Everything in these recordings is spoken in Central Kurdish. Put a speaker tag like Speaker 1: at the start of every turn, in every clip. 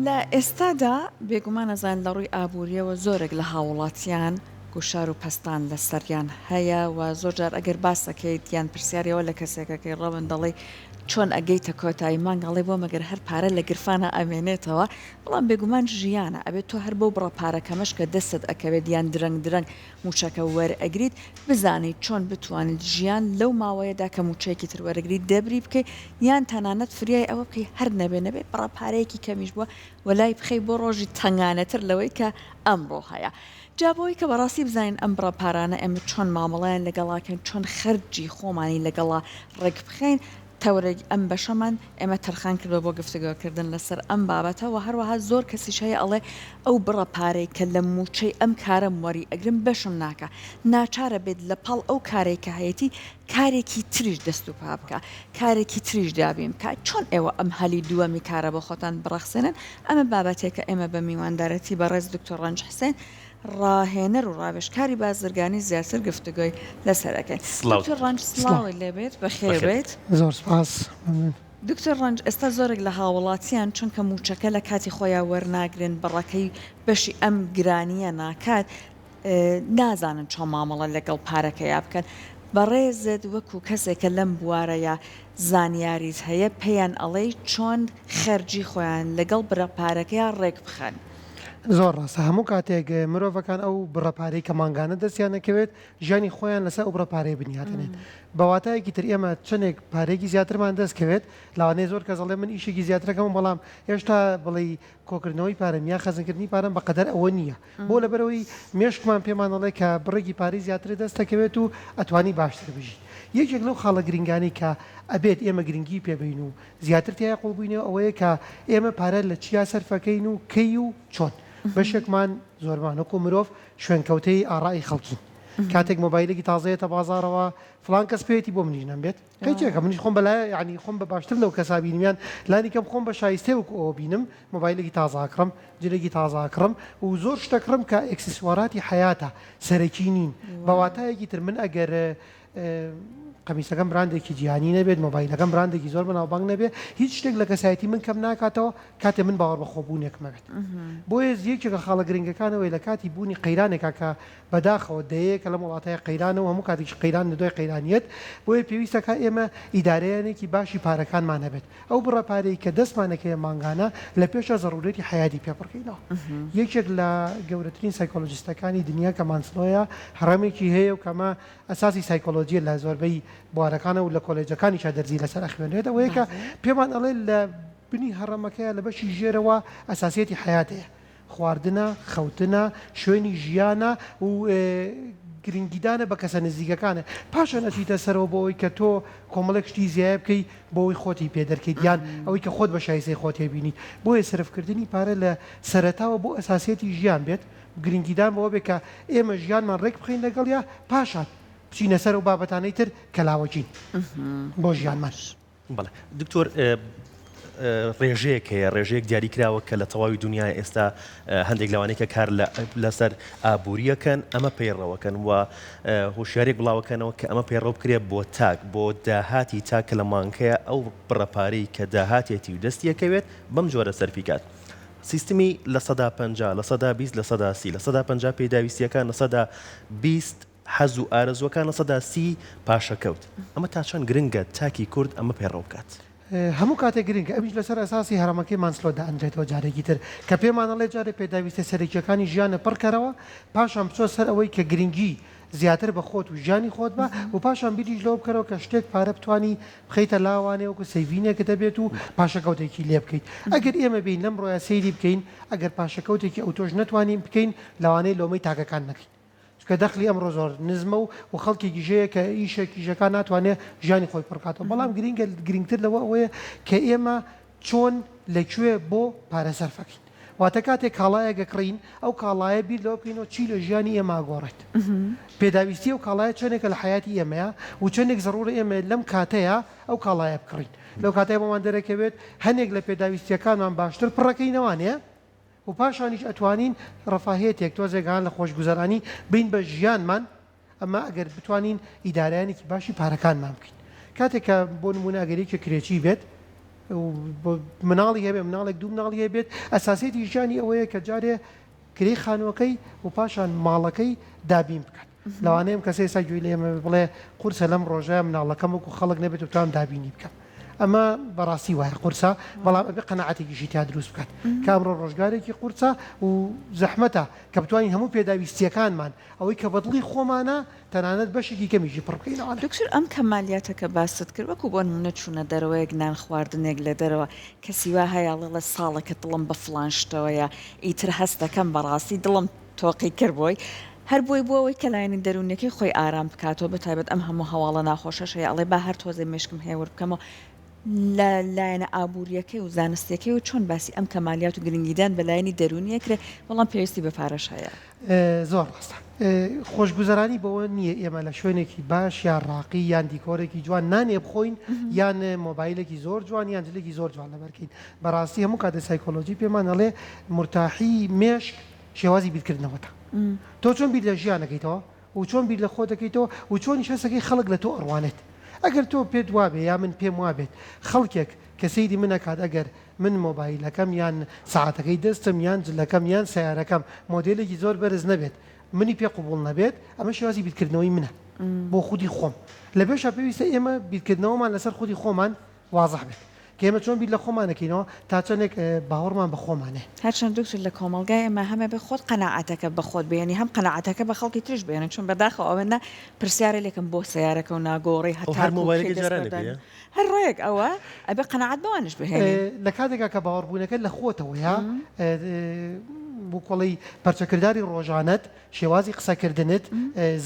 Speaker 1: لە ئێستادا بێگومانە زان لە ڕووی ئابوووریەوە زۆرێک لە هاوڵاتیان گوشار و پەستان لە سەریان هەیە و زۆر جار ئەگەر باسەکەیت یان پرسیارەوە لە کەسێکەکەی ڕەون دەڵێ چۆن ئەگەیتە کۆتایی مانگەڵێ بۆ مەگەر هەر پارە لە گرفانە ئەمێنێتەوە بەڵام بێگومان ژیانە ئەبێت تۆ هەر بۆ بڕە پارەکەمەش کە دەستت ئەکەوێت یان درەنگ موچەکە وەرئەگریت بزانیت چۆن بتوانیت ژیان لەو ماوەیەدا کە موچەیەکی تر وەرەگریت دەبری بکەیت یان تەنانەت فریای ئەوە بکەی هەر نەبێ بڕە پارەیەکی کەمیش بووە وەلای بخەی بۆ ڕۆژی تەنگانەتر لەوەی کە ئەمڕۆ هەیە. جابەوەی کە بەڕاستی بزانین ئەم بڕە پارانە ئێمە چۆن مامەڵەیان لەگەڵاکەن چۆن خەرجی خۆمانی لەگەڵا ڕێک بخەین تەورێک ئەم بەشەمان ئێمە تەرخان کردەوە بۆ گفتگۆکردن لەسەر ئەم بابەتەوە هەروەها زۆر کەسیش هەیە ئەڵێ ئەو بڕە پارەی کە لە موچەی ئەم کارە وەری ئەگرم بەشم ناکە ناچارە بێت لە پاڵ ئەو کارێک کە هەیەی کارێکی تریش دەست و پا بکە کارێکی تریش دابیم کە چۆن ئێوە ئەم هەلی دووەمی کارە بۆ خۆتان بڕەخسێنن ئەمە بابەتێکە ئێمە بە میواندارەتی بەڕێز دکتۆر ڕەنج حوسێن ڕاهێنەر و ڕاوێژکاری بازرگانی زیاتر گفتگۆی لەسەرەکەن. دکتۆر ڕەنج سڵاوی لێبێت بەخێر بێت.
Speaker 2: زۆر سپاس.
Speaker 1: دکتۆر ڕەنج ئێستا زۆرێک لە هاوڵاتیان چونکە موچەکە لە کاتی خۆیان وەرناگرن بەڕەکەی بەشی ئەم گرانیە ناکات نازانن چۆن مامەڵە لەگەڵ پارەکەیا بکەن. بەڕێزت وەکو کەسێکە لەم بوارەیە زانیاریت هەیە پێیان ئەڵێ چۆن خەرجی خۆیان لەگەڵ برە پارەکەیان ڕێک بخەن.
Speaker 2: زۆر ڕاستە هەموو کاتێک مرۆڤەکان ئەو بڕەپارەی کە ماگانە دەستیان نەکەوێت ژیانی خۆیان لەسەر ئەو بڕەپارەی بنیاتنێت بەواتایەکی تر ئێمە چندێک پارێکی زیاترمان دەستکەوێت لاوانەیە زۆر کەس دەڵێ من ئیشێکی زیاترەکەم بەڵام هێشتا بڵێ کۆکردنەوەی پارەم یا خەزنکردنی پارەم بەقەدەر ئەوە نییە بۆ لەبەرەوەی مێشکمان پێمان دەڵێ کە بڕێکی پارەی زیاتر دەستەکەوێت و ئەتوانی باشتر بژیت. یەکێک لەو خاڵە گرنگانی کە ئەبێت ئێمە گرنگی پێبین و زیاتر تیا قوڵبووینەوە ئەوەیە کە ئێمە پارە لە چیا سەرفەکەین و کەی و چۆن. بەشێکمان زۆرمان وەکو مرۆڤ شوێنکەوتەی ئاڕای خەڵکی کاتێک مۆبایلێکی تازەیەتە بازارەوە فلان کەس پێێتی بۆ منیش نەبێت کەیچێکە منیش خۆم بەلای ینی خۆم بە باشتر لەو کەسا بینیان لانی کەم خۆم بە شایستێ وەکو ئەوە بینم مۆبایلێکی تازاکڕم جلێکی تازاکڕم و زۆر شتەکڕم کە ئەکسسوارەتی حیاتە سەرەکی نین بەواتایەکی تر من ئەگەر قەمیسەکەم براندێکی جیهانی نەبێت مۆبایلەکەم براندێکی زۆر بەناوبانگ نەبێت هیچ شتێک لە کەسایەتی من کەم ناکاتەوە کاتێ من باوەڕ بە خۆبوونێکمەوێت بۆیە یەکێکە خاڵە گرنگەکانەوەی لە کاتی بوونی قەیرانێکە کە بەداخەوە دەیە کە لە وڵاتای قەیرانەوە هەموو کاتێکی قەیران لە دوای قەیرانیت بۆیە پێویستەکە ئێمە ئیدارەیەنێکی باشی پارەکانمان هەبێت ئەو بڕەپارەی کە دەستمانەکەی مانگانە لە پێشە ضرورەتی حیاتی پێ بڕکەینەوە یەکێک لە گەورەترین سایکۆلۆجیستەکانی دنیا کە مانسلۆیە هەڕەمێکی هەیە و کەمە ئەساسی سایکۆلۆجیە لە زۆربەی بوارەکانە و لە کۆلێجەکانی دەرزی لەسەر ئەخوێنێت ئەوەیە کە پێمان ئەڵێ لە بنی هەڕەمەکەیە لە بەشی ژێرەوە ئەساسیەتی حیاتەیە خواردنە خەوتنە شوێنی ژیانە و گرنگیدانە بە کەسە نزیکەکانە پاشە نەچیتە سەرەوە بۆەوەی کە تۆ کۆمەڵێک شتی زیای بکەی بۆەوەی خۆتی پێدەرکەیت یان ئەوەی کە خۆت بە شایستەی خۆت هێبینیت بۆیە سرفکردنی پارە لە سەرەتاوە بۆ ئەساسیەتی ژیان بێت گرنگیدان بەوە بێت کە ئێمە ژیانمان ڕێک بخەین لەگەڵ یا پاشان بچینە سەر و بابەتانەی تر کە لاوەچین بۆ ژیانمان.
Speaker 3: بەڵێ دکتۆر ڕێژەیەک هەیە ڕێژەیەک دیاریکراوە کە لە تەواوی دنیای ئێستا هەندێک لەوانەیە کە کار لەسەر ئابوووریەکەن ئەمە پەیڕەوەکەن و هۆشیارێک بڵاوەکەنەوە کە ئەمە پەیڕەو بکرێت بۆ تاک بۆ داهاتی تاکە لە مانکەیە ئەو بڕەپارەی کە داهاتێتی و دەستیەکەوێت بەم جۆرە سەرفیکات. سیستمی لە 150 لە 120 لە 130 لە 150 پێداویستیەکان لە 120 حەز و ئارەزوەکان لە 130 پاشەکەوت ئەمە تا چەند گرنگە تاکی کورد ئەمە پێڕەو بکات.
Speaker 2: هەموو کاتێک گرنگە ئەمیش لەسەر ئەساسی هەرەمەکەی مانسلۆدا ئەنجێتەوە جارێکی تر کە پێمان ئەڵێ جارێ پێداویستە سەرەکیەکانی ژیانە پڕکەرەوە پاشان بچۆ سەر ئەوەی کە گرنگی زیاتر بە خۆت و ژیانی خۆت بە و پاشان بیریش لەوە بکەرەوە کە شتێک پارە بتوانی بخەیتە لاوانێ وەکو سەیڤینێکە دەبێت و پاشەکەوتێکی لێ بکەیت ئەگەر ئێمە بین لەم ڕۆیە سەیری بکەین ئەگەر پاشەکەوتێکی ئەو تۆش نەتوانین بکەین لەوانەیە لۆمەی تاکەکان نەکەین کە دەخلی ئەمڕۆ زۆر نزمە و خەڵکێکی ژەیە کە ئیشێکیژەکان ناتوانێت ژیانی خۆی پڕکاتەوە بەڵام گرنگە گرنگتر لەوە ئەوەیە کە ئێمە چۆن لەکوێ بۆ پارە سەرفەکەین واتە کاتێک کاڵایەکە کڕین ئەو کاڵایە بیر لەوە بکەینەوە چی لە ژیانی ئێمە ئاگۆڕێت پێداویستی ئەو کاڵایە چۆنێکە لە حیاتی ئێمەیە و چۆنێک زەڕورە ئێمە لەم کاتەیە ئەو کاڵایە بکڕین لەو کاتەیە بۆمان دەرەکەوێت هەندێک لە پێداویستیەکانمان باشتر پڕەکەینەوانەیە و پاشانیش ئەتوانین ڕەفاهێتێک تۆزێکان لە خۆشگوزەرانی بین بە ژیانمان ئەمە ئەگەر بتوانین ئیدارەیانێکی باشی پارەکانمان بکەین کاتێک کە بۆ نمونە ئەگەرێکی کرێکی بێت مناڵی هەبێ مناڵێک دوو مناڵی هەبێت ئەساسێتی ژیانی ئەوەیە کە جارێ کرێ خانووەکەی و پاشان ماڵەکەی دابین بکات لەوانەیەم کەسێ سا گوێی لێمە بڵێ قورسە لەم ڕۆژە مناڵەکەم وەکو خەڵک نەبێت و توانم دابینی بکەم ئەمە بەڕاستی وایە قورسە بەڵام ئەبێ قەنەعەتێکیشی تا دروست بکات کامڕۆ ڕۆژگارێکی قورسە و زەحمەتە کە بتوانین هەموو پێداویستیەکانمان ئەوەی کە بەدڵی خۆمانە تەنانەت بەشێکی کەمیژی پڕ بکەینەوە.
Speaker 1: دکتۆر ئەم کەمالیاتە کە باست کرد وەکو بۆ نمونە چوونە دەرەوەیەک نان خواردنێک لە دەرەوە کەسی وا هەیە لە ساڵێکە دڵم بە فڵان شتەوەیە ئیتر هەست دەکەم بەڕاستی دڵم تۆقی کرد بۆی هەر بۆی بۆەوەی کە لایەنی دەروونەکەی خۆی ئارام بکاتەوە بەتایبەت ئەم هەموو هەواڵە ناخۆشەش هەیە ئەڵێ با هەر تۆزێ مێشکم هێور بکەمەوە لە لایەنە ئابوووریەکەی و زانستیەکەی و چۆن باسی ئەم کەمالیات و گرنگیدان بە لایەنی دەرونیەکرێ بەڵام پێویستی بە پارەش هەیە.
Speaker 2: زۆر ڕاستە خۆشگوزەرانی بەوە نییە ئێمە لە شوێنێکی باش یان ڕاقی یان دیکۆرێکی جوان نانێ بخۆین یان مۆبایلێکی زۆر جوان یان جلێکی زۆر جوان لەبەرکەین بەڕاستی هەموو کاتە سایکۆلۆژی پێمان ئەڵێ مرتاحی مێشک شێوازی بیرکردنەوەتە تۆ چۆن بیر لە ژیانەکەیتەوە و چۆن بیر لە خۆ دەکەیتەوە و چۆن شەسەکەی خەڵک لە تۆ ئەڕوانێت ئەگەر تۆ پێت وابێ یا من پێم وابێت خەڵکێک کە سەیری منەکات ئەگەر من مۆبایلەکەم یان ساعتەکەی دەستم یان جلەکەم یان سیارەکەم مۆدلێکی زۆر بەرز نەبێت منی پێ قوبوڵ نەبێت ئەمە شێوازی بیرکردنەوەی منە بۆ خودی خۆم لە بێشە پێویستە ئێمە بیرکردنەوەمان لەسەر خودی خۆمان وازەح بێت کە ئێمە چۆن بیر لە خۆمانەکەینەوە تا چەندێک باوەڕمان بە خۆمانێ
Speaker 1: هەرچەند دکتۆر لە کۆمەلگای ئەمە هەمە بە خۆت قەناعەتەکە بە خۆت بێنی هەم قەناعەتەکە بە خەڵکی ترش بێنن چون بەداخەوە ئەوەنە پرسیارە لێکم بۆ سیارەکە و ناگۆڕی هەر ڕۆیەک ئەوە ئەبێ قەناعەت بەوانش بهێنی
Speaker 2: لە کاتێکا کە باوەڕبوونەکە لە خۆتەوەیە بۆ کۆڵی پەرچەکردداری ڕۆژانت شێوازی قسەکردنت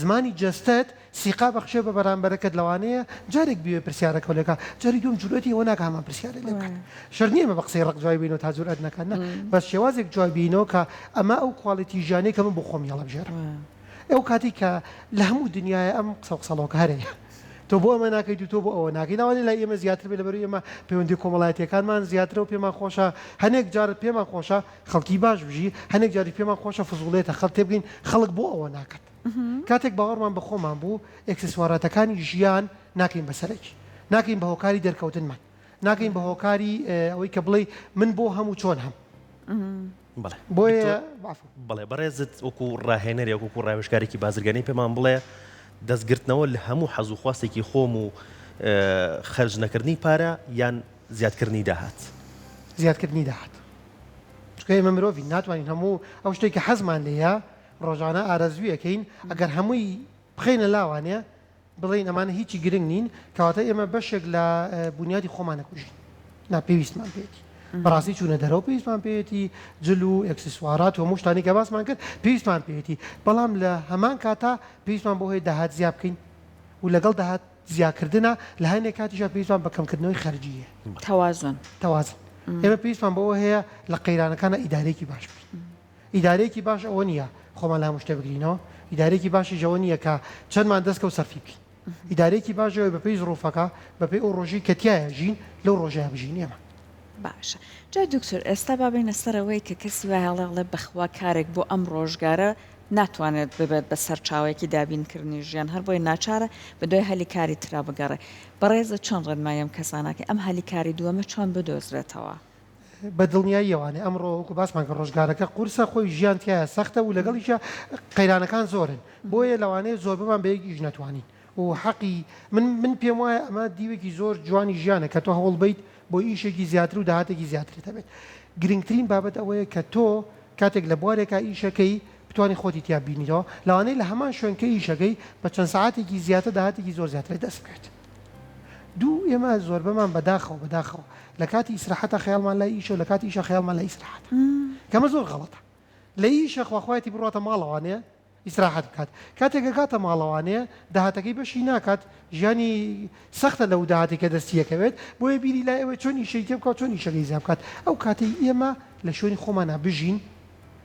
Speaker 2: زمانی جستت سیقا بەخشێ بە بەرامبەرەکەت لەوانەیە جارێک بێ پرسیارەکەولەکە جاری دوم جوڵەتی ئەوە ناکە هەمان پرسیارە لێ بکات شەرنیەمە بە قسەی ڕق جوای بینەوە تا جورئەت نەکەن بەس شێوازێک جوای بینەوە کە ئەمە ئەو کواڵیتی ژیانەی کە من بۆ خۆم هەڵەبژێرم ئەو کاتی کە لە هەموو دنیاە ئەم قسە قسەڵۆکە هەرەیە تۆ بۆ ئەمە ناکەیت و تۆ بۆ ئەوە ناکەی ناوانێت لای ئێمە زیاتر بێ لەبەر ئێمە پەیوەندی کۆمەڵایەتیەکانمان زیاترە و پێمان خۆشە هەنێک جارت پێمان خۆشە خەڵکی باش بژی هەنێک جاری پێمان خۆشە فزوڵێتە خەڵک تێبگەین خەڵک بۆ ئەوە ناکات کاتێک باوەڕمان بە خۆمان بوو ئەکسسواراتەکانی ژیان ناکەین بەسەرێکی ناکەین بە هۆکاری دەرکەوتنمان ناکەین بە هۆکاری ئەوەی کە بڵێ من بۆ هەموو چۆن هەم بۆیە
Speaker 3: بڵێ بەڕێزت وەکو ڕاهێنەری وەکو ڕاوێژکارێکی بازرگانی پێمان بڵێ دەستگرتنەوە لە هەموو حەز و خواستێکی خۆم و خەرج نەکردنی پارە یان زیادکردنی داهات
Speaker 2: زیادکردنی داهات چکە ئێمە مرۆڤین ناتوانین هەموو ئەو شتێک کە حەزمان لێیە ڕۆژانە ئارەزویەکەین ئەگەر هەمووی بخینە لاوانێ بڵێن ئەمانە هیچی گرنگ نین کەواتە ئێمە بەشێک لە بنیادی خۆمانەکوژین ناپێویستمان پێێتی بەڕاستی چوونە دەرەوە پێویستمان پێێتی جل و ئەکسسوارات و هەموو شتانی کە باسمان کرد پێویستمان پێێتی بەڵام لە هەمان کاتا پێویستمان بۆ هۆی داهات زیاد بکەین و لەگەڵ داهات زیادکردنە لە هەندێک کاتیشە پێویستمان بە کەمکردنەوەی خەرجیە
Speaker 1: تەوازن
Speaker 2: ئێمە پێویستمان بەوە هەیە لە قەیرانەکانە ئیدارێکی باش بکەین ئیدارێکی باش ئەوە نییە خۆمان لا هەموو شتێ بگرینەوە ئیدارێکی باشی ئەوە نییە کە چەندمان دەستکە و سەرفی بکەین ئیدارێکی باشەوەی بەپێی زڕۆفەکە بەپێی ئەو ڕۆژی کە تایە ژین لەو ڕۆژەیە بژین ئێمە
Speaker 1: باشە جا دکتۆر ئێستا بابینە سەرەوەی کە کەسی وای هەڵێڵێ بەخوا کارێک بۆ ئەم ڕۆژگارە ناتوانێت ببێت بە سەرچاوێکی دابینکردنی ژیان هەر بۆی ناچارە بە دوای هەلیکاری ترا بگەڕێ بەڕێزە چۆن ڕێنمایم کەسانەکە ئەم هەلیکاری دووەمە چۆن بدۆزرێتەوە
Speaker 2: بە دڵنیاییەوانێ ئەمڕۆ وەکو باسمان کە ڕۆژگارەکە قورسە خۆی ژیان تایە سەختە و لەگەڵیشە قەیرانەکان زۆرن بۆیە لەوانەیە زۆر بمان بەیەکیش نەتوانین و حەقی من پێم وایە ئەمە دیوێکی زۆر جوانی ژیانە کە تۆ هەوڵ بیت بۆ ئیشێکی زیاتر و داهاتێکی زیاترێت هەبێت گرنگترین بابەت ئەوەیە کە تۆ کاتێک لە بوارێکە ئیشەکەی بتوانانی خۆتی تیا بینیتەوە لەوانەیە لە هەمان شوێنکە ئیشەکەی بە چەند ساعاتێکی زیاتر داهاتێکی زۆر زیاتر دەست بکرێت دوو ئێمە زۆر بەمان بەداخەوە لە کاتی ئیسراحەتە خەیاڵمان لای ئیشە و لە کاتی ئیشە خەیاڵمان لای ئیسراحەت کەمە زۆر غەڵەتە لە ئیشە خواخوایەتی بڕاتە ماڵەوانەیە ئیسراحەت بکات کاتێکە کاتە ماڵەوانەیە داهاتەکەی بەشی ناکات ژیانی سەختە لەو داهاتێکە دەستیەکەوێت بۆیە بیری لای ئەوە چۆن ئیشەی تێ بکات چۆن ئیشەکەی زیاد بکات ئەو کاتەی ئێمە لە شوێنی خۆمانە بژین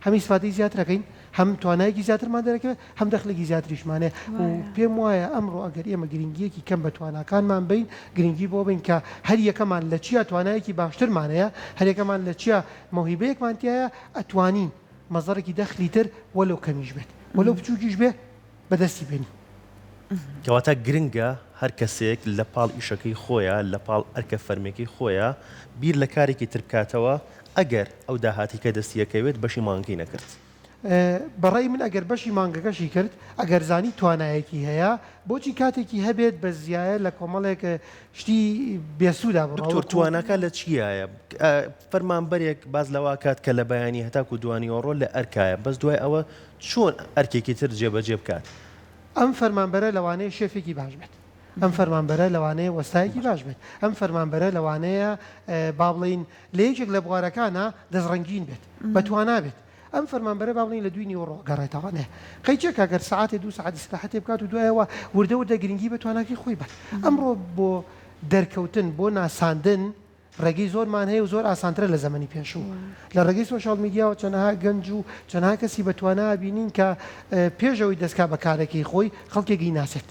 Speaker 2: هەم ئیسفادەی زیاترەکەین هەم توانایەکی زیاترمان دەرەکەوێت هەم دەخلێکی زیاتریشمانێ و پێم وایە ئەمڕۆ ئەگەر ئێمە گرنگیەکی کەم بە تواناکانمان بین گرنگی بۆ بین کە هەر یەکەمان لە چیا توانایەکی باشترمانەیە هەر یەکەمان لە چیا مەوهیبەیەکمان تایە ئەتوانین مەزەرێکی دەخلی تر وەلو کەمیش بێت وەلو بچووکیش بێ بەدەستی بێنی
Speaker 3: کەواتە گرنگە هەر کەسێک لە پاڵ ئیشەکەی خۆیە لە پاڵ ئەرکە فەرمێکی خۆیە بیر لە کارێکی تر بکاتەوە ئەگەر ئەو داهاتی کە دەستیەکەوێت بەشی مانگی نەکرد.
Speaker 2: بەڕێی من ئەگەر بەشی مانگەکەشی کرد ئەگەر زانی توانایەکی هەیە بۆچی کاتێکی هەبێت بە زیایە لە کۆمەڵێک شتی بێسوودا
Speaker 3: دکتۆر تواناکە لە چیایە؟ فەرمانبەرێک باز لەوا کات کە لە بەیانی هەتاکو دوانی ئۆڕۆ لە ئەرکایە بەس دوای ئەوە چۆن ئەرکێکی تر جێبەجێ بکات؟
Speaker 2: ئەم فەرمانبەرە لەوانەیە شێفێکی باش بێت. ئەم فەرمانبەرە لەوانەیە وەستایەکی باش بێت. ئەم فەرمانبەرە لەوانەیە با بڵین لە یەکێک لە بوارەکانە دەستڕەنگین بێت بەتوانا بێت. ئەم فەرمانبەرە با بڵین لە دوی نیوەڕۆ گەڕێتەوەنێ قەیچێک ئەگەر سعاتێ 2 ساعت استراحەتێ بکات و دوایەوە وردە وردە گرنگی بە تواناکی خۆی بێت. ئەمڕۆ بۆ دەرکەوتن بۆ ناساندن ڕێگەی زۆرمان هەیە و زۆر ئاسانترە لە زەمەنی پێشوو لە ڕێگەی سۆشال میدیاوە چەنەها گەنج و چەنها کەسی بەتوانا بینین کە پێشەوەی دەستکا بە کارێکی خۆی خەڵکێکی ناسێت.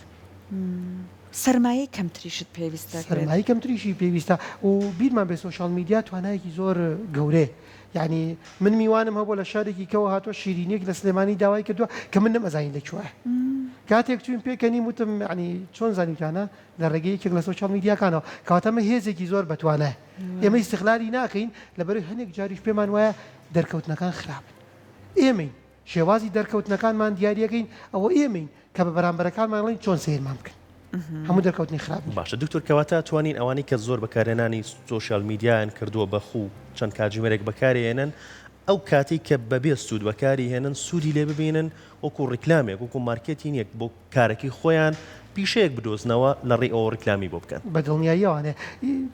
Speaker 1: سەرمایە کەمتریشت پێویستە
Speaker 2: سەرمایی کەمتریشی پێویستە و بیرمان بێ سۆشال میدیا توانایەکی زۆر گەورەیە. یعنی من میوانم هەبوو لە شارێکی کەەوە هاتووە شیرینێک لە سلێمانی داوای کردووە کە من نەمەزانین لەکوێ کاتێک توین پێکەنی وتم ینی چۆن زانیوتانە لە ڕێگەیەکێک لە سۆشال میدیاکانەوە کەواتەمە هێزێکی زۆر بەتوانە ئێمە استقلالی ناکەین لەبەرەوەی هەندێک جاریش پێمان وایە دەرکەوتنەکان خراپن. ئێمەین شێوازی دەرکەوتنەکانمان دیاریەکەین ئەوە ئێمەین کە بە بەرامبەرەکانمانڵین چۆن سیرمان بکەین. هەموو دەرکەوتنی خراپ
Speaker 3: باشە دکتۆر کەواتە توانین ئەوانی کە زۆر بەکارێنانی سۆشال میدیایان کردووە بەخوو چەند کاتژمێرێک بەکارهێنن ئەو کاتی کە بەبێ سوود بەکاری هێنن سوودی لێ ببینن وەکو ڕیکلامێک وەکو مارکێتینێک بۆ کارێکی خۆیان پیشەیەک بدۆزنەوە لە ڕێی ئەوە ڕیکلامی بۆ بکەن.
Speaker 2: بە دڵنیاییەوانێ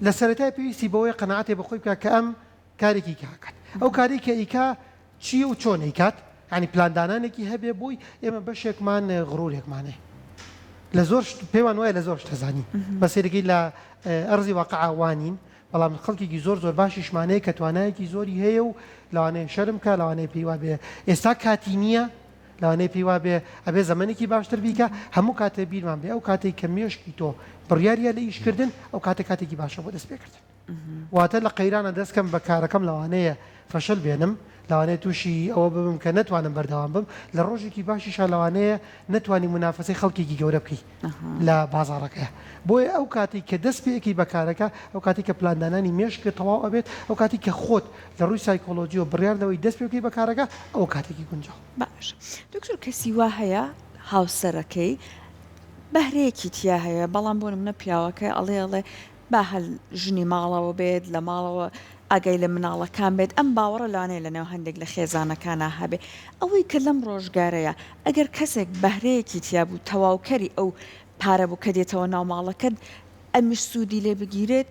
Speaker 2: لە سەرەتای پێویستی بەوەی قەنەعەتێ بەخۆی بکات کە ئەم کارێکی کاکات ئەو کاری کە ئیکا چییە و چۆن ئیکات ینی پلاندانانێکی هەبێ بووی ئێمە بەشێکمان غڕورێکمانێ لە زۆر پێوان وایە لە زۆر شتەزانی بەسێرەکەی لە ئەرزی واقعوانین بەڵام خەڵکێکی زۆر زۆر باشیشمانەیە کە توانایەکی زۆری هەیە و لەوانەیە شەرم کە لەوانەیە پێیوا بێ ئێستا کاتی نییە لەوانەیە پێیوا بێ ئەبێ زەمانێکی باشتر بیکە هەموو کاتێ بیرمان بێ ئەو کاتێک کە مێشکی تۆ بڕیاریە لە ئیشکردن ئەو کاتێکی باشە بۆ دەست پێکردن واتە لە قەیرانە دەستکەم بە کارەکەم لەوانەیە فەشل بێنم لەوانەیە تووشی ئەوە ببم کە نتوانم بەردەوام بم لە ڕۆژێکی باشیشە لەوانەیە نتوانی منافەسەی خەڵکێکی گەورە بکەیت لە بازاڕەکەیە بۆیە ئەو کاتی کە دەست پێکی بەکارەکە ئەو کاتی کە پلاندانانی مێشکە تەواو ئەبێت ئەو کاتی کە خۆت لە ڕووی سایکۆلۆجی و بڕیاردەوەی دەست پێکی بەکارەکە ئەو کاتێکی گونجاو.
Speaker 1: باش دکتۆر کەسی وا هەیە هاوسەرەکەی بەهرەیەکی تیا هەیە بەڵام بۆ منە پیاوەکە ئەڵێ با هەل ژنی ماڵەوە بێت لە ماڵەوە ئاگای لە مناڵەکان بێت ئەم باوەڕە لەوانەیە لەنێو هەندێک لە خێزانەکانە هەبێ ئەوەی کە لەم ڕۆژگارەیە ئەگەر کەسێک بەهرەیەکی تیا بوو تەواوکەری ئەو پارە بوو کە دێتەوە ناو ماڵەکەت ئەمیش سوودی لێ بگیرێت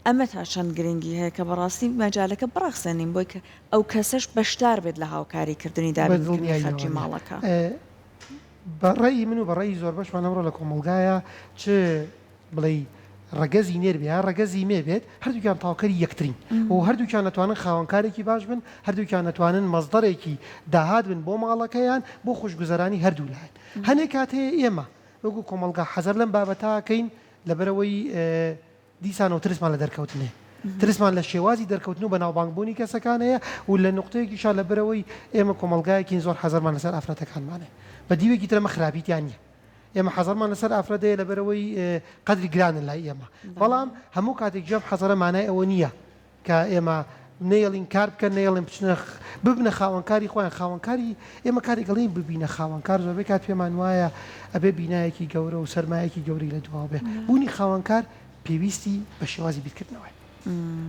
Speaker 1: ئەمە تا چەند گرنگی هەیە کە بەڕاستی مەجالەکە بڕاخسەنین بۆی کە ئەو کەسەش بەشدار بێت لە هاوکاریکردنی دابێت خەرجی ماڵەکە.
Speaker 2: بەڕێی من و بەڕێی زۆر بەشمان ئەمڕۆ لە کۆمەلگایە چ بڵێ ڕگەزی نێربێ ڕگەزی مێ بێت هەردووکیان تاوکەری یەکترین و هەردووکیان نتوانن خاوەنکارێکی باش بن هەردووکیان نتوانن مەزدەرێکی داهات بن بۆ ماڵەکەیان بۆ خۆشگوزەرانی هەردوو لایەن هەنێک کاتەیە ئێمە وەکو کۆمەلگا حەزەر لەم بابەتاکەین لەبەرەوەی دیسانەوە ترسمان لە دەرکەوتنێ ترسمان لە شێوازی دەرکەوتن و بە ناوبانگبوونی کەسەکانەیە و لە نقطەیەکیشا لەبەرەوەی ئێمە کۆمەلگایەکین زۆر حەزەرمان لەسەر ئافرەتەکانمانێ بە دیوێکی ترەمە خراپیتیان نیە ئێمە حەزەرمان لەسەر ئافرەدەیە لەبەرەوەی قەدری گرانن لای ئێمە بەڵام هەموو کاتێک جەم حەزەرە مانای ئەوە نییە کە ئێمە نەیەڵین کار بکەن نەیەڵێن ببنە خاوەنکاری خۆیان خاوەنکاری ئێمە کارێکڵین ببینە خاوەنکار زۆربەی کات پێمان وایە ئەبێ بینایەکی گەورە و سەرمایەکی گەوری لە دواوە بێ بوونی خاوەنکار پێویستی بە شێوازی بیرکردنەوەی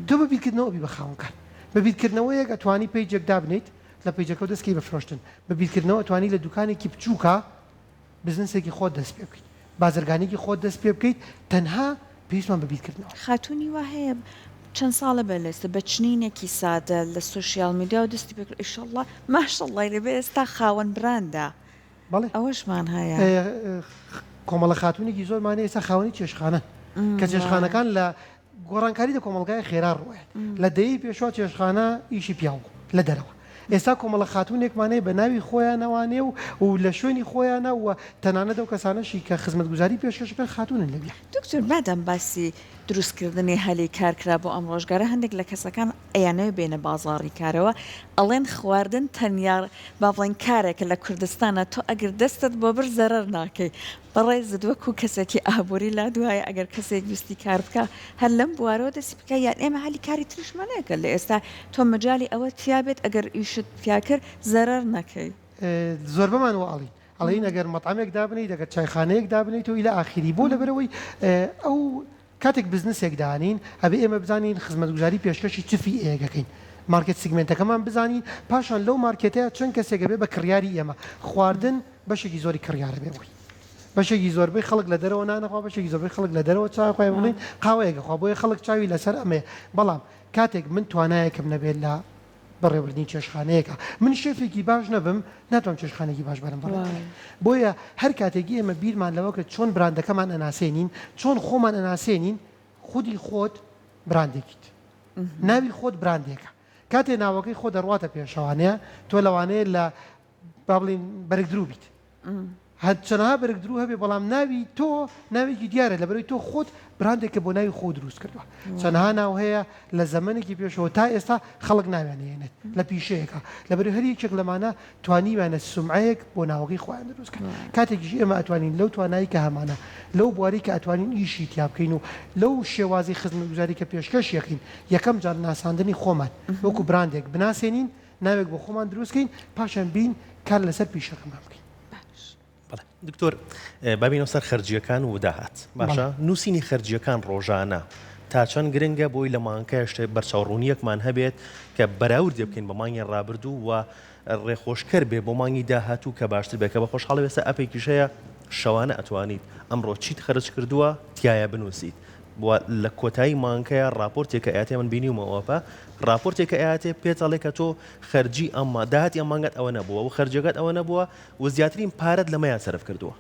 Speaker 2: تۆ بە بیرکردنەوە بی بە خاوەنکار بە بیرکردنەوەیەک ئەتوانی پێیجێک دابنیت لە پێیجەکە دەستکەی بەفرۆشتن بە بیرکردنەوە ئەتوانی لە دوکانێکی بچووکە بزنسێکی خۆت دەست پێ بکەیت بازرگانێکی خۆت دەست پێ بکەیت تەنها پێویستمان بەبیرکردنەوە
Speaker 1: خاتونی وا هەیە چەند ساڵە بە لەستە بە چنینێکی سادە لە سوشیال میدیا و دەستی پێ ئیشەڵڵا ماشەڵڵای لەبێ ئێستا خاوەن براندا
Speaker 2: بەڵێ
Speaker 1: ئەوەشمان هەیە
Speaker 2: کۆمەڵە خاتونێکی زۆرمانێ ئێستا خاوەنی چێشخانە کە چێشخانەکان لە گۆڕانکاری دە کۆمەلگای خێرا ڕوایە لە دەی پێشوا چێشخانە ئیشی پیاو لە دەرەوە ئێستا کۆمەڵە خاتونێکمانەیە بە ناوی خۆیانەوانێ و لە شوێنی خۆیانە و تەنانەت ئەو کەسانەشی کە خزمەتگوزاری پێشکەشەکە خاتونن لەبێ
Speaker 1: دکتۆر مادام باسی دروستکردنی هەلی کارکرا بۆ ئەم ڕۆژگارە هەندێک لە کەسەکان ئەیانەوە بێنە بازاڕی کارەوە ئەڵێن خواردن تەنیا با بڵێن کارێکە لە کوردستانە تۆ ئەگەر دەستت بۆ بر زەرەر ناکەی بەڕێزت وەکو کەسێکی ئابووری لا دوایە ئەگەر کەسێک ویستی کار بکە هەر لەم بوارەوە دەستی بکە یان ئێمە هەلی کاری تریشمانەیەکە لە ئێستا تۆ مەجای ئەوە تیابێت ئەگەر ئیشت پیا کرد زەرەر نەکەی
Speaker 2: زۆر بەمان وڵی ئەڵین ئەگەر مەطعمێک دابنیت ئەگەر چایخانەیەک دابنیت و إلى آخری بۆ لەبەرەوەی ئەو کاتێک بزنسێک دانین ئەبێ ئێمە بزانین خزمەتگوزاری پێشکەشی چفی ئێگەکەین مارکت سیگمنتەکەمان بزانین پاشان لەو مارکێتەیە چەند کەسێک بێ بە کڕیاری ئێمە خواردن بەشێکی زۆری کڕیارە بێ بووی بەشێکی زۆربەی خەڵک لە دەرەوە نانەخوا بەشێکی زۆربەی خەڵک لە دەرەوە چای خۆی بڵین قاوەیەکەخوا بۆیە خەڵک چاوی لەسەر ئەمێ بەڵام کاتێک من توانایەکەم نەبێت لە بەڕێوەبردنی چێشخانەیەکە من شێفێکی باش نەبم ناتوانم چێشخانێکی باش بەرم بڕێ بۆیە هەر کاتێکی ئێمە بیرمان لەوەکە چۆن براندەکەمان ئەناسێنین چۆن خۆمان ئەناسێنین خودی خۆت براندێکیت ناوی خۆت براندێکە کاتێ ناوەکەی خۆ دەڕواتە پێشەوانەیە تۆ لەوانەیە لە با بڵین بەرگدروو بیت هەر چەنەها بەرگدروو هەبێ بەڵام ناوی تۆ ناوێکی دیارە لەبەرەوەی تۆ خۆت براندێکە بۆ ناوی خۆ دروست کردووە چەنەها ناو هەیە لە زەمانێکی پێشەوە تا ئێستا خەڵک ناوێنێنێت لە پیشەیەەکە لەبەر هەر یەکێک لەمانە توانیوانە سومعەیەک بۆ ناوەکەی خۆیان دروستکە کاتێکیش ئێمە ئەتوانین لەو توانایی کە هەمانە لەو بواری کە ئەتوانین ئیشی تیا بکەین و لەو شێوازی خزمەتگوزاری کە پێشکەش یەکەین یەکەم جار ناساندنی خۆمان وەکو براندێک بناسێنین ناوێک بۆ خۆمان دروستکەین پاشان بین کار لەسەر پیشەکەمان بکەین
Speaker 3: دکتۆر بابینەوە سەر خەرجیەکان و داهات باشە نووسینی خەرجیەکان ڕۆژانە تا چەند گرنگە بۆی لە مانکە شتێ بەرچاوڕوونیەکمان هەبێت کە بەراورد بکەین بە مانگی ڕابردوو و ڕێخۆشکەر بێ بۆ مانگی داهاتوو کە باشتر بێت کە بە خۆشحاڵی وێستا ئەپێکیشەیە شەوانە ئەتوانیت ئەمڕۆ چیت خەرج کردووە تایە بنووسیت لە کۆتایی مانکەیە راپۆرتێکە ئااتێ من بینیومەوەپە راپۆرتێکە ئااتێ پێتەڵێ کە تۆ خەرجی ئەمما داهاتی ئەم مانگەت ئەوە نەبووە و خەرجەکەت ئەوە نەبووە و زیاترین پارەت لەمەیان سەرف کردووە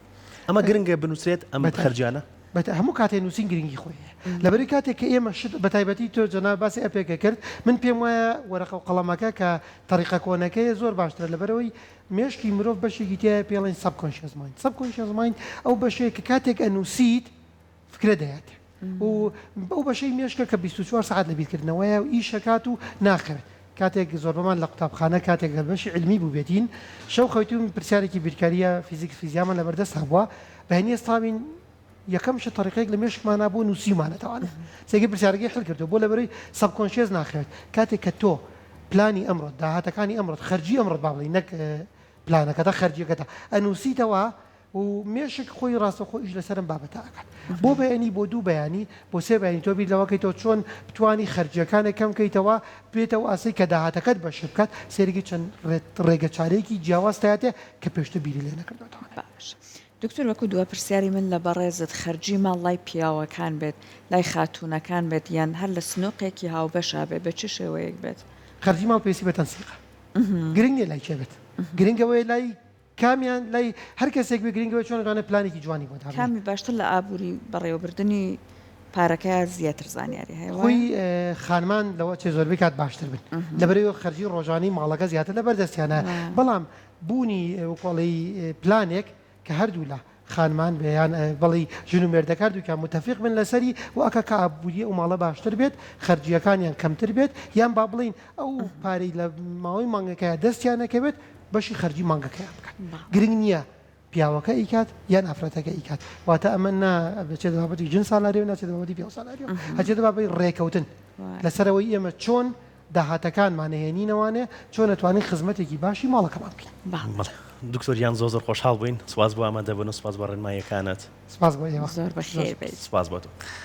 Speaker 3: ئەمە گرنگە بنووسێت ئەم خەرجانە
Speaker 2: هەموو کاتێ نووسین گرنگی خۆیە لەبەری کاتێک کە ئێمە بە تایبەتی تۆ جەناب باسی ئەپێکە کرد من پێم وایە وەرەقە و قەڵەمەکە کە تەریقە کۆنەکەی زۆر باشترە لەبەرەوەی مێشکی مرۆڤ بەشێکی تایە پێڵێن سەبکۆنشیەس مایند سەبکۆنشیەس مایند ئەو بەشەیە کە کاتێک ئەنووسیت فکرە دەیاتێ و ئەو بەشەی مێشکە کە 24 ساعت لە بیرکردنەوەیە و ئیشەکات و ناخەوێت کاتێک زۆر بەمان لە قوتابخانە کاتێک لە بەشی علمی بوو بێتین شەو خەوتوم پرسیارێکی بیرکاریە فیزیک فیزیامان لەبەردەست هەبووە بەهێنی ئێستاین یەکەم شە تەریقەیەک لە مێشکمانە بۆ نووسیمانەتەوانە سێگە پرسیارەکەی حل کردو بۆ لەبەرەوەی سەبکۆنشیەس ناخەوێت کاتێک کە تۆ پلانی ئەمڕۆت داهاتەکانی ئەمڕۆت خەرجی ئەمڕۆت با بڵێ نەک پلانەکەتە خەرجیەکەتە ئەنووسیتەوە و مێشک خۆی ڕاستەخۆ ئیش لەسەرم بابەتە ئەکات بۆ بەیانی بۆ دوو بەیانی بۆ سێ بەیانی تۆ بیر لەوەکەی تۆ چۆن بتوانی خەرجیەکانێک کەم کەیتەوە بێتەوە ئاسەی کە داهاتەکەت بەش بکات سێرگی چەند ڕێگە چارەیەکی جیاوازتایاتێ کە پێشتە بیری لێ نەکردوێتەوە
Speaker 1: باش دکتۆر وەکو دووە پرسیاری من لە بەڕێزت خەرجی ماڵای پیاوەکان بێت لای خاتوونەکان بێت یان هەر لە سنووقێکی هاوبەشا بێت بە چ شێوەیەک بێت
Speaker 2: خەرجی ماڵ پێویستی بە تەنسیقە گرنگ نیە لای کێ بێت گرنگەوەی لای کامیان لای هەر کەسێک بێ گرنگەوەی چۆن دەتوانێت پلانێکی جوانی بۆ دابنێت
Speaker 1: کامی باشتر لە ئابووری بەڕێوەبردننی پارەکە زیاتر زانیاری هەیە
Speaker 2: خۆی خانمان لەوە چێ زۆربەی کات باشتر بن لەبەرەوەی خەرجی ڕۆژانی ماڵەکە زیاتر لە بەردەستیانە بەڵام بوونی وەکۆڵی پلانێک کە هەردوو لە خانمان بەیان بەڵی ژن و مێردەکار دووکیان متەفق من لەسەری و ئەکە کە ئابووری و ماڵە باشتر بێت خەرجیەکانیان کەمتر بێت یان با بڵین ئەو پارەی لە ماوەی مانگەکەیە دەستیان نەکەوێت بەشی خەرجی مانگەکەیان بکات گرنگ نییە پیاوەکە ئیکات یان ئافرەتەکە ئیکات واتە ئەمە بچێت بابەتی جن ساڵاری و ناچێت بابەتی پێ ساڵاری هەچێت بابی ڕێکەوتن لەسەرەوەی ئێمە چۆن داهاتەکانمانەهێنینەوانێ چۆن نتوانین خزمەتێکی باشی ماڵەکەمان بکەین
Speaker 3: دکتۆر یان زۆر خۆشحاڵ بووین سواز بۆ ئامادەبوون و سواز بۆ ڕێنماییەکانت
Speaker 2: سپاس بۆ ئێوە
Speaker 1: زۆر بەخێر بێت
Speaker 3: سپاس بۆ تۆ